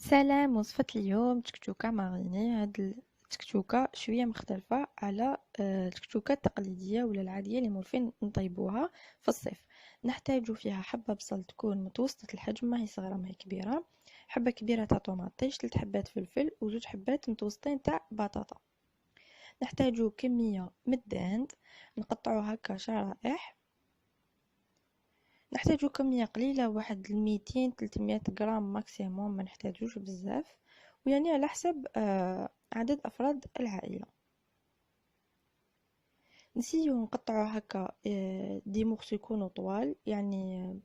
سلام. وصفة اليوم تكتوكة ماريني. هاد التكتوكة شوية مختلفة على التكتوكة التقليدية ولا العادية اللي مولفين نطيبوها في الصيف. نحتاج فيها حبة بصل تكون متوسطة الحجم، ماهي صغيرة ماهي كبيرة، حبة كبيرة تاع طوماطيش، 3 حبات فلفل، وزوج حبات متوسطين تاع بطاطا. نحتاج كمية من الدهن نقطعو هكا شرائح. نحتاج كمية قليلة، واحد 200 300 غرام ماكسيموم، ما نحتاجوش بزاف، ويعني على حسب عدد أفراد العائلة. نسيو نقطعو هكا دي مورسو يكونوا طوال، يعني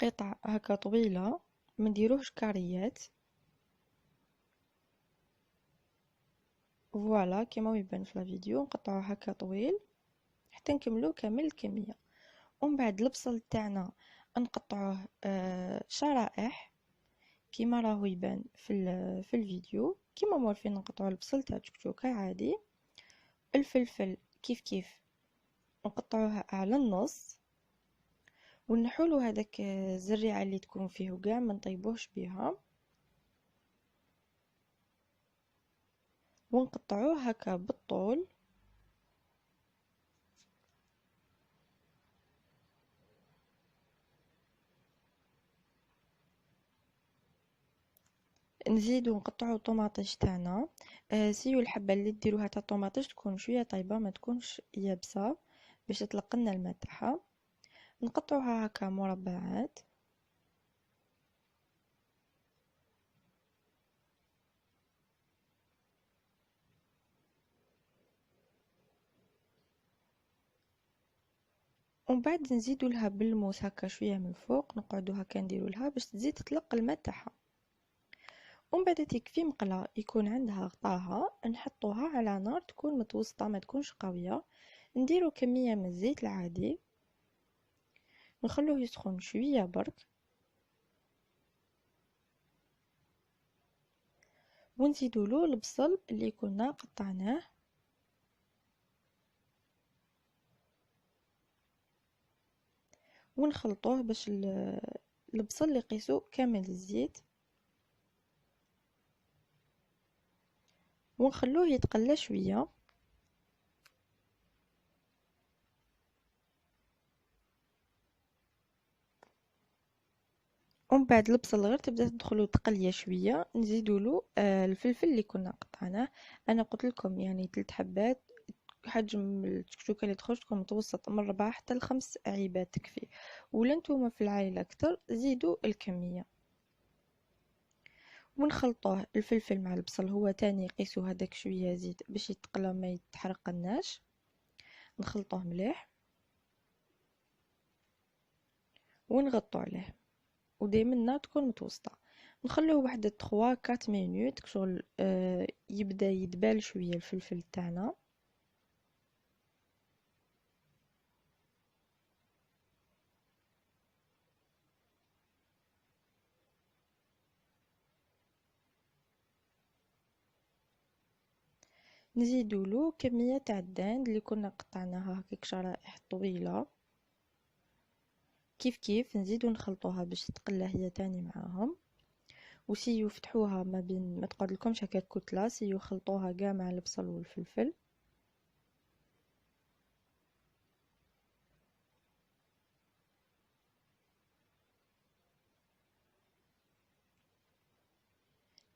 قطع هكا طويلة، ما نديروهش كاريات. فوالا كيما يبان في الفيديو، نقطعو هكا طويل حتى نكملو كامل الكمية. ومن بعد البصل تاعنا نقطعوه شرائح كيما راهو يبان في الفيديو، كيما مورفين نقطعو البصل تاع التكتوكة عادي. الفلفل كيف كيف نقطعوها على النص، ونحولو هذاك الزريعة اللي تكون فيه وكاع ما نطيبوهش بيها، ونقطعوه هكا بالطول. نزيدو نقطعو الطوماطيش تاعنا. سيو الحبة اللي ديروها تاع الطوماطيش تكون شوية طيبة، ما تكونش يابسة باش تلقلنا الماء تاعها. نقطعوها هكا مربعات. ومن بعد نزيدو لها بالموس هكا شويه من الفوق، نقعدو هكا نديرو لها باش تزيد تطلق الماء تاعها. ومن بعد تكفي مقله يكون عندها غطاها، نحطوها على نار تكون متوسطه ما تكونش قويه. نديرو كميه من الزيت العادي، نخلوه يسخن شويه برك، ونزيدو له البصل اللي كنا قطعناه، ونخلطوه باش البصل يقيسو كامل الزيت، ونخلوه يتقلى شويه. ومن بعد البصل غير تبدا تدخلو تقليه شويه، نزيدوله الفلفل اللي كنا قطعناه. انا قلت لكم يعني 3 حبات، حجم التكتوكه اللي تخرج تكون متوسط من 4 حتى ل5 عيبات تكفي، ولا نتوما في العائله اكثر زيدوا الكميه. ونخلطوه الفلفل مع البصل، هو تاني قيسو هذاك شويه زيت باش يتقلى ما يتحرقناش. نخلطوه مليح ونغطو عليه، ودائما النار تكون متوسطه. نخلوه واحد 3 4 مينوت شغل يبدا يدبال شويه الفلفل تاعنا. نزيدوله كميه تاع الدهن اللي كنا قطعناها هكاك شرائح طويله. كيف كيف نزيدو نخلطوها باش تقلى هي تاني معاهم. وسيو فتحوها ما بين ما تقعد لكمش هكاك كتله، سيو خلطوها كاع مع البصل والفلفل.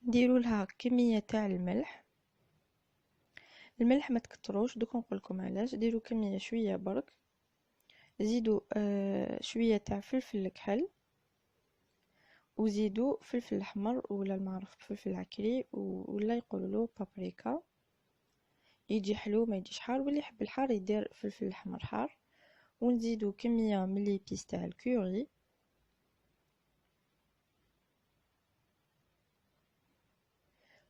نديرو لها كميه تاع الملح. الملح ما تكتروش، دوك نقولكم علاش. ديروا كميه شويه برك. زيدوا شويه تاع فلفل كحل، وزيدوا فلفل احمر ولا المعروف فلفل عكري ولا يقولوا له بابريكا، يجي حلو ما يجيش حار، واللي يحب الحار يدير فلفل احمر حار. ونزيدوا كميه من ليبيس تاع الكوري،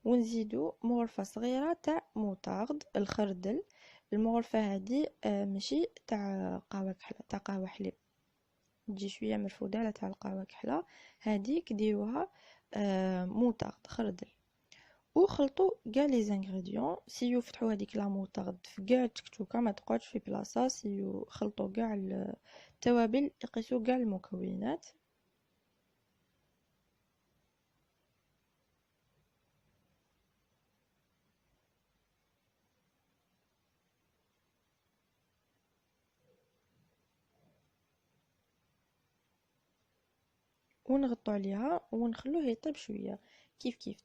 ونزيدوا مغرفه صغيره تاع موطارد الخردل. المغرفه هذه ماشي تاع قهوه كحله، تاع قهوه حليب، تجي شويه مرفوده على تاع القهوه كحله. هذيك ديروها موطارد خردل. وخلطوا كاع لي زانغريديون. سيو فتحوا هذيك لا موطارد في كاع التكتوكه، ما تقعدش في بلاصه. سيو خلطوا كاع التوابل، يقيسوا كاع المكونات. ونغطو عليها ونخلوه يطيب شويه كيف 3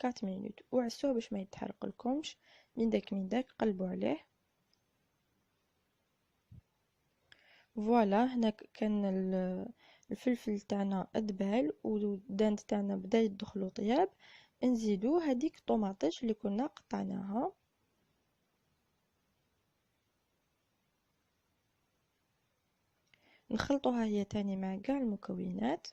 4 مينوت، وعسوه باش ما يتحرق لكمش. من داك قلبوا عليه. فوالا، هنا كان الفلفل تاعنا ادبال والدند تاعنا بدا يدخلوا طياب. نزيدو هذيك الطوماطيش اللي كنا قطعناها، نخلطوها هي تاني مع كاع المكونات.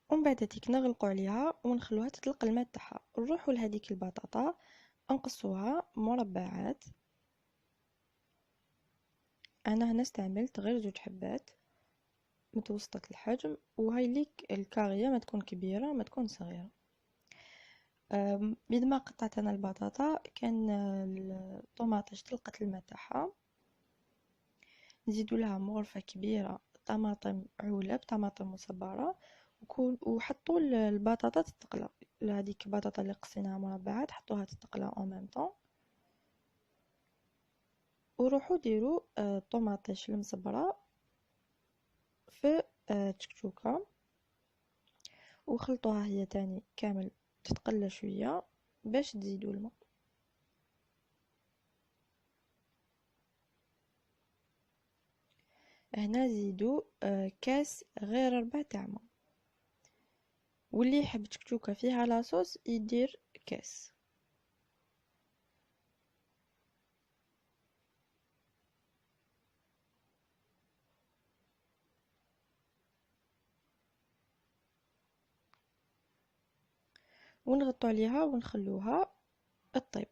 ومن بعد هذيك نغلقوا عليها ونخلوها تطلق الماء تاعها. نروحوا لهذيك البطاطا نقصوها مربعات. انا هنا استعملت غير 2 حبات متوسطة الحجم، وهاي ليك الكارية ما تكون كبيرة ما تكون صغيرة. بعد ما قطعت انا البطاطا كان الطوماطيش طلقت الماء تاعها. نزيدو لها مغرفة كبيرة طماطم علب، طماطم مصبرة، وحطوا البطاطا تتقلى. هذيك البطاطا اللي قصيناها مربعات حطوها تتقلى او ميم طون. وروحوا ديروا الطوماطيش المصبرة في تشكشوكة وخلطوها هي تاني كامل تتقلى شوية باش تزيدوا الماء. هنا زيدوا كاس غير 4 تاع ماء، واللي يحب تشكشوكة فيها لاصوص يدير كاس. ونغطوا عليها ونخلوها الطيب.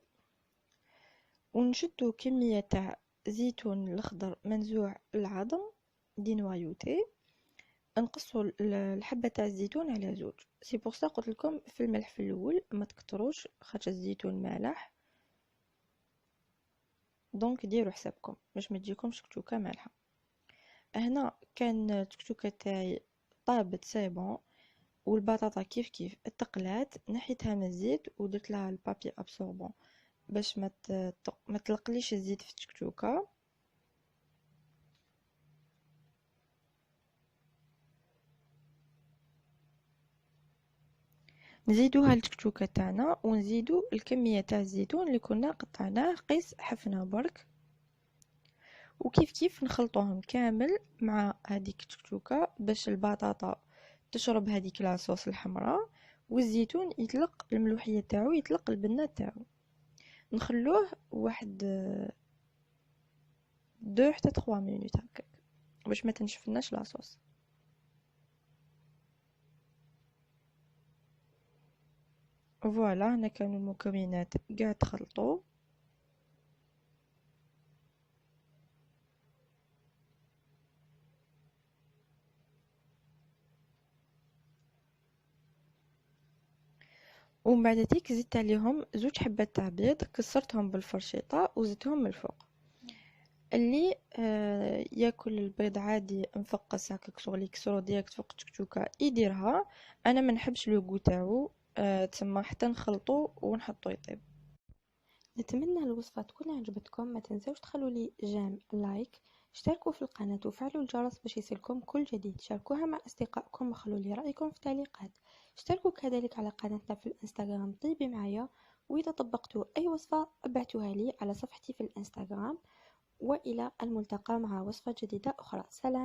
ونشدو كمية تاع زيتون الأخضر منزوع العظم دي نوايوتي. نقصوا الحبة تاع الزيتون على 2. سي بور سا قلت لكم في الملح في الاول ما تكتروش خاطر الزيتون مالح، دونك ديروا حسابكم باش ما تجيكمش شكشوكه مالحه. هنا كان الشكشوكه تاعي طابت سي بون، والبطاطا كيف اتقلات. نحيتها من الزيت ودرت لها البابي ابسوربون باش ما تلقليش الزيت في الشكشوكه. نزيدوها الشكشوكه تاعنا ونزيدو الكميه تاع الزيتون اللي كنا قطعناه قيس حفنه برك، وكيف نخلطوهم كامل مع هذيك الشكشوكه باش البطاطا تشرب هذيك لاصوص الحمراء، والزيتون يطلق الملوحيه تاعو، يطلق البنه تاعو. نخلوه واحد 2 حتى 3 مينوت هكاك باش ما تنشفناش لاصوص. فوالا، هنا كانوا المكونات قاع تخلطوا. ومن بعد ذيك زدت عليهم 2 حبات تاع بيض، كسرتهم بالفرشيطه وزدتهم من الفوق. اللي ياكل البيض عادي مفقس هكاك شغل يكسرو ديريكت فوق التكتوكه يديرها. انا ما نحبش لوغو تاعو، تسمى حتى نخلطو ونحطو يطيب. نتمنى الوصفة تكون عجبتكم. ما تنسوش تخلوا لي جيم لايك، اشتركوا في القناة وفعلوا الجرس باش يصلكم كل جديد، شاركوها مع أصدقائكم وخلوا لي رأيكم في التعليقات. اشتركوا كذلك على قناتنا في الانستغرام طيبي معايا، وإذا طبقتوا أي وصفة ابعتوها لي على صفحتي في الانستغرام. وإلى الملتقى مع وصفة جديدة أخرى. سلام.